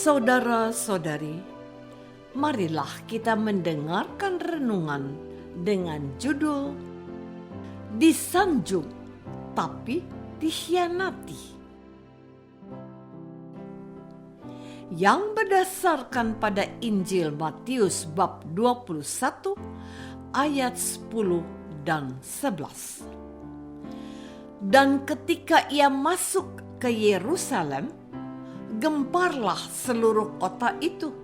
Saudara-saudari, marilah kita mendengarkan renungan dengan judul Disanjung tapi dikhianati, yang berdasarkan pada Injil Matius bab 21 ayat 10 dan 11. Dan ketika ia masuk ke Yerusalem, gemparlah seluruh kota itu,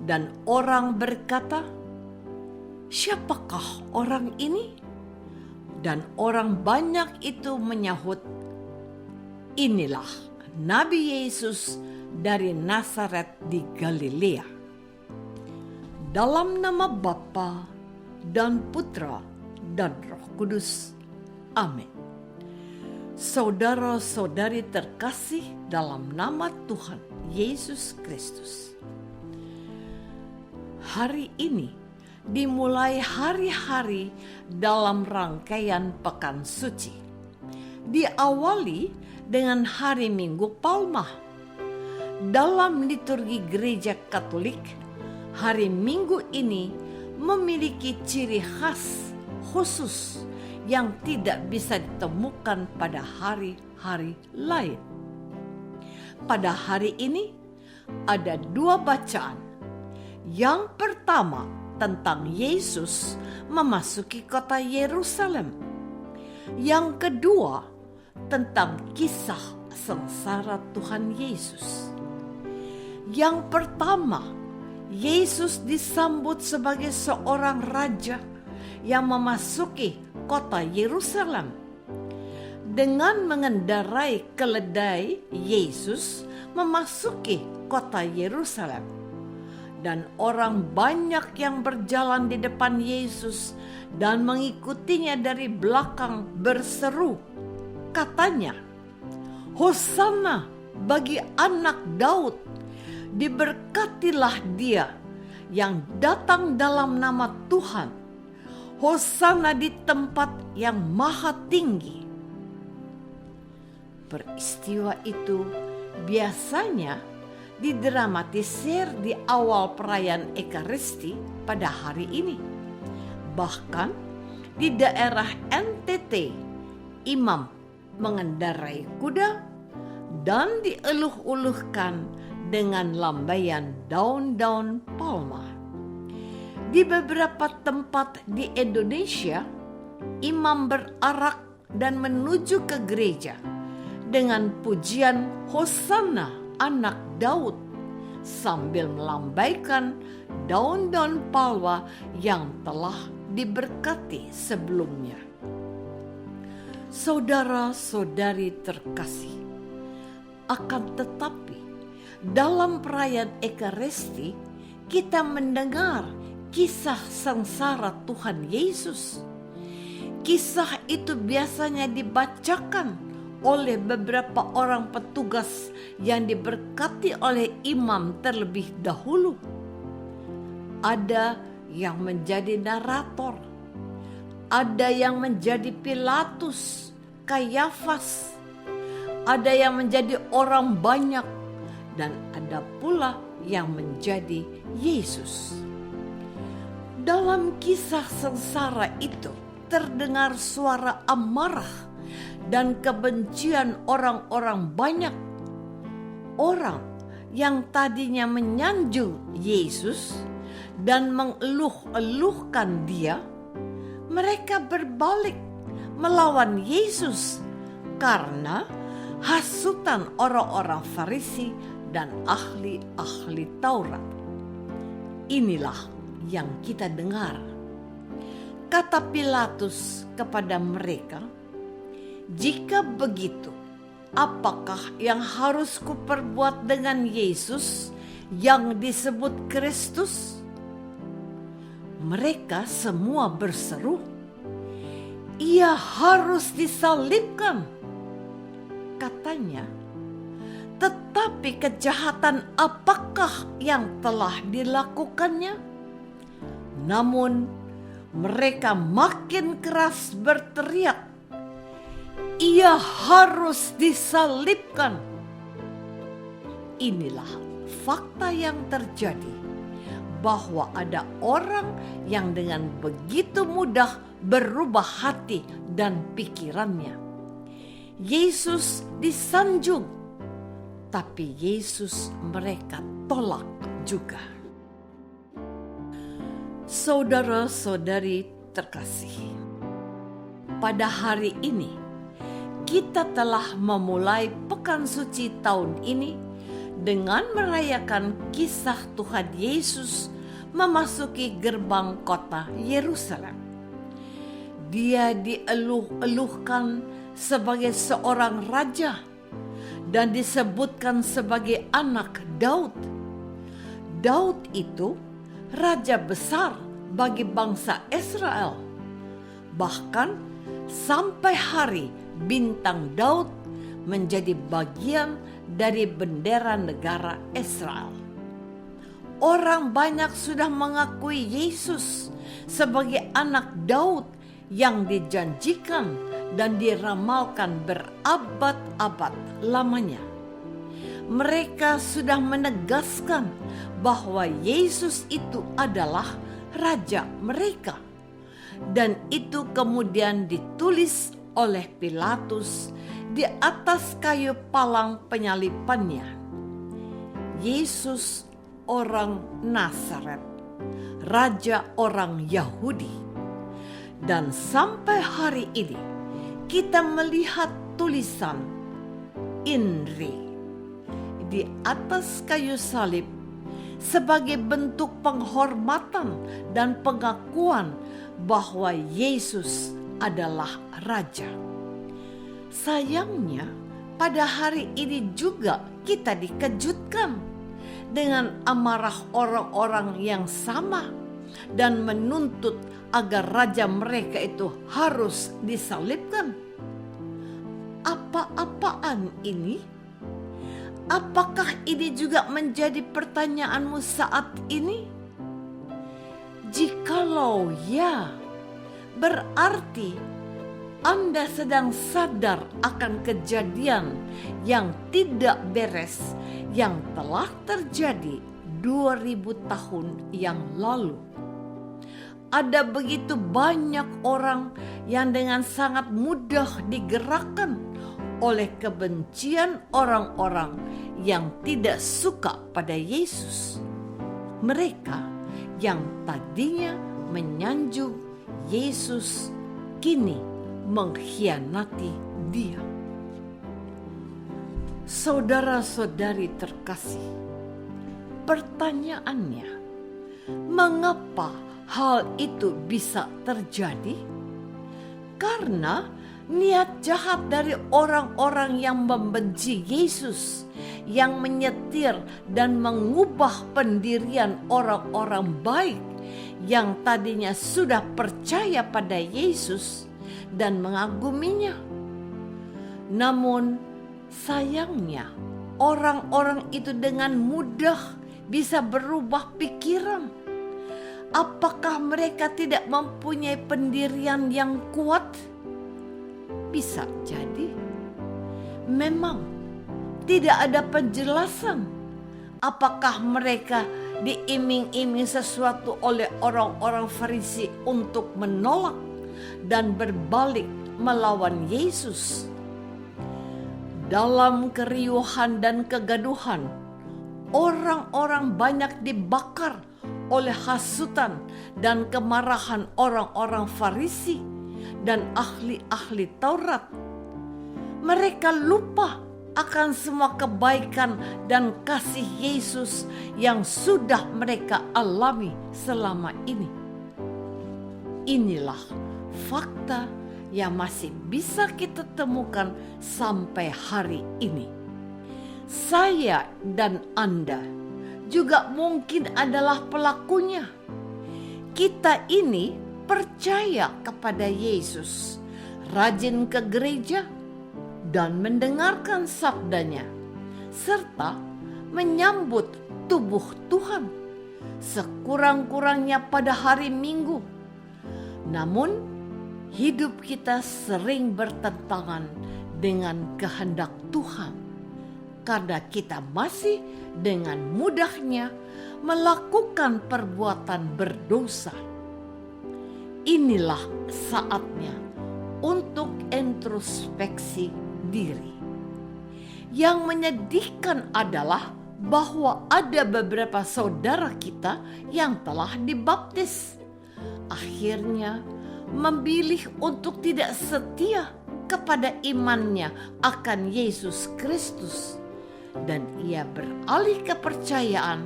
dan orang berkata, "Siapakah orang ini?" Dan orang banyak itu menyahut, "Inilah Nabi Yesus dari Nazaret di Galilea." Dalam nama Bapa dan Putra dan Roh Kudus. Amin. Saudara-saudari terkasih dalam nama Tuhan Yesus Kristus. Hari ini dimulai hari-hari dalam rangkaian Pekan Suci. Diawali dengan hari Minggu Palma. Dalam liturgi Gereja Katolik, hari Minggu ini memiliki ciri khas khusus yang tidak bisa ditemukan pada hari-hari lain. Pada hari ini ada dua bacaan. Yang pertama tentang Yesus memasuki kota Yerusalem. Yang kedua tentang kisah sengsara Tuhan Yesus. Yang pertama, Yesus disambut sebagai seorang raja yang memasuki kota Yerusalem. Dengan mengendarai keledai, Yesus memasuki kota Yerusalem. Dan orang banyak yang berjalan di depan Yesus dan mengikutinya dari belakang berseru. Katanya, "Hosana bagi anak Daud, diberkatilah dia yang datang dalam nama Tuhan. Hosana di tempat yang maha tinggi." Peristiwa itu biasanya didramatisir di awal perayaan Ekaristi pada hari ini. Bahkan di daerah NTT, imam mengendarai kuda dan dieluh-eluhkan dengan lambaian daun-daun palma. Di beberapa tempat di Indonesia, imam berarak dan menuju ke gereja dengan pujian Hosana anak Daud sambil melambaikan daun-daun palma yang telah diberkati sebelumnya. Saudara-saudari terkasih, akan tetapi dalam perayaan Ekaristi kita mendengar kisah sengsara Tuhan Yesus. Kisah itu biasanya dibacakan oleh beberapa orang petugas yang diberkati oleh imam terlebih dahulu. Ada yang menjadi narator, ada yang menjadi Pilatus, Kayafas, ada yang menjadi orang banyak, dan ada pula yang menjadi Yesus. Dalam kisah sengsara itu terdengar suara amarah dan kebencian orang-orang banyak. Orang yang tadinya menyanjung Yesus dan mengeluh-eluhkan dia, mereka berbalik melawan Yesus karena hasutan orang-orang Farisi dan ahli-ahli Taurat. Inilah yang kita dengar. Kata Pilatus kepada mereka, "Jika begitu, apakah yang harus kuperbuat dengan Yesus yang disebut Kristus?" Mereka semua berseru, "Ia harus disalibkan," katanya. Tetapi kejahatan apakah yang telah dilakukannya? Namun mereka makin keras berteriak, "Ia harus disalibkan." Inilah fakta yang terjadi bahwa ada orang yang dengan begitu mudah berubah hati dan pikirannya. Yesus disanjung, tapi Yesus mereka tolak juga. Saudara-saudari terkasih, pada hari ini kita telah memulai Pekan Suci tahun ini dengan merayakan kisah Tuhan Yesus memasuki gerbang kota Yerusalem. Dia dieluh-eluhkan sebagai seorang raja dan disebutkan sebagai anak Daud. Daud itu raja besar bagi bangsa Israel. Bahkan sampai hari bintang Daud menjadi bagian dari bendera negara Israel. Orang banyak sudah mengakui Yesus sebagai anak Daud yang dijanjikan dan diramalkan berabad-abad lamanya. Mereka sudah menegaskan bahwa Yesus itu adalah raja mereka. Dan itu kemudian ditulis oleh Pilatus di atas kayu palang penyalipannya. Yesus orang Nazaret, raja orang Yahudi. Dan sampai hari ini kita melihat tulisan INRI di atas kayu salib sebagai bentuk penghormatan dan pengakuan bahwa Yesus adalah raja. Sayangnya, pada hari ini juga kita dikejutkan dengan amarah orang-orang yang sama dan menuntut agar raja mereka itu harus disalibkan. Apa-apaan ini? Apakah ini juga menjadi pertanyaanmu saat ini? Jikalau ya, berarti Anda sedang sadar akan kejadian yang tidak beres yang telah terjadi 2000 tahun yang lalu. Ada begitu banyak orang yang dengan sangat mudah digerakkan oleh kebencian orang-orang yang tidak suka pada Yesus. Mereka yang tadinya menyanjung Yesus kini mengkhianati Dia. Saudara-saudari terkasih, pertanyaannya, mengapa hal itu bisa terjadi? Karena niat jahat dari orang-orang yang membenci Yesus, yang menyetir dan mengubah pendirian orang-orang baik yang tadinya sudah percaya pada Yesus dan mengaguminya. Namun sayangnya orang-orang itu dengan mudah bisa berubah pikiran. Apakah mereka tidak mempunyai pendirian yang kuat? Bisa jadi memang tidak ada penjelasan apakah mereka diiming-iming sesuatu oleh orang-orang Farisi untuk menolak dan berbalik melawan Yesus. Dalam keriuhan dan kegaduhan, orang-orang banyak dibakar oleh hasutan dan kemarahan orang-orang Farisi dan ahli-ahli Taurat. Mereka lupa akan semua kebaikan dan kasih Yesus yang sudah mereka alami selama ini. Inilah fakta yang masih bisa kita temukan sampai hari ini. Saya dan Anda juga mungkin adalah pelakunya. Kita ini percaya kepada Yesus, rajin ke gereja dan mendengarkan sabdanya, serta menyambut tubuh Tuhan sekurang-kurangnya pada hari Minggu. Namun hidup kita sering bertentangan dengan kehendak Tuhan. karena kita masih dengan mudahnya melakukan perbuatan berdosa. Inilah saatnya untuk introspeksi diri. Yang menyedihkan adalah bahwa ada beberapa saudara kita yang telah dibaptis, akhirnya memilih untuk tidak setia kepada imannya akan Yesus Kristus, dan ia beralih kepercayaan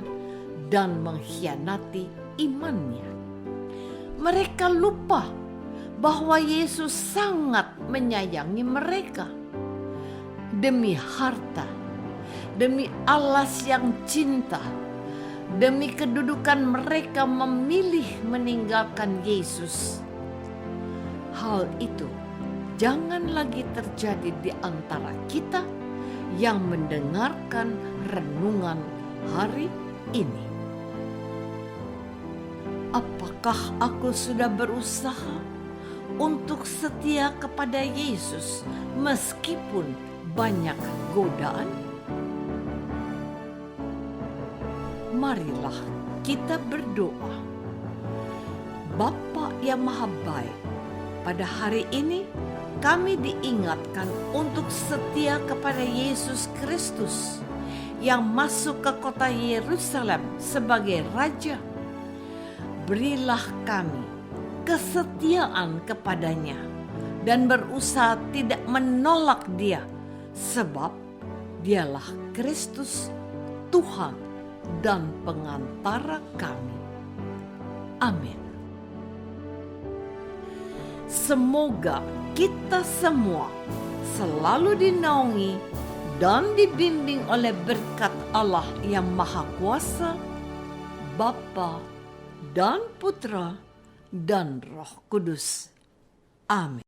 dan mengkhianati imannya. Mereka lupa bahwa Yesus sangat menyayangi mereka. Demi harta, demi alas yang cinta, demi kedudukan mereka memilih meninggalkan Yesus. Hal itu jangan lagi terjadi di antara kita yang mendengarkan renungan hari ini. Apakah aku sudah berusaha untuk setia kepada Yesus meskipun banyak godaan? Marilah kita berdoa. Bapa yang Maha Baik, pada hari ini kami diingatkan untuk setia kepada Yesus Kristus yang masuk ke kota Yerusalem sebagai Raja. Berilah kami kesetiaan kepadanya dan berusaha tidak menolak Dia, sebab Dialah Kristus, Tuhan dan pengantara kami. Amin. Semoga kita semua selalu dinaungi dan dibimbing oleh berkat Allah yang Maha Kuasa, Bapa dan Putra dan Roh Kudus. Amin.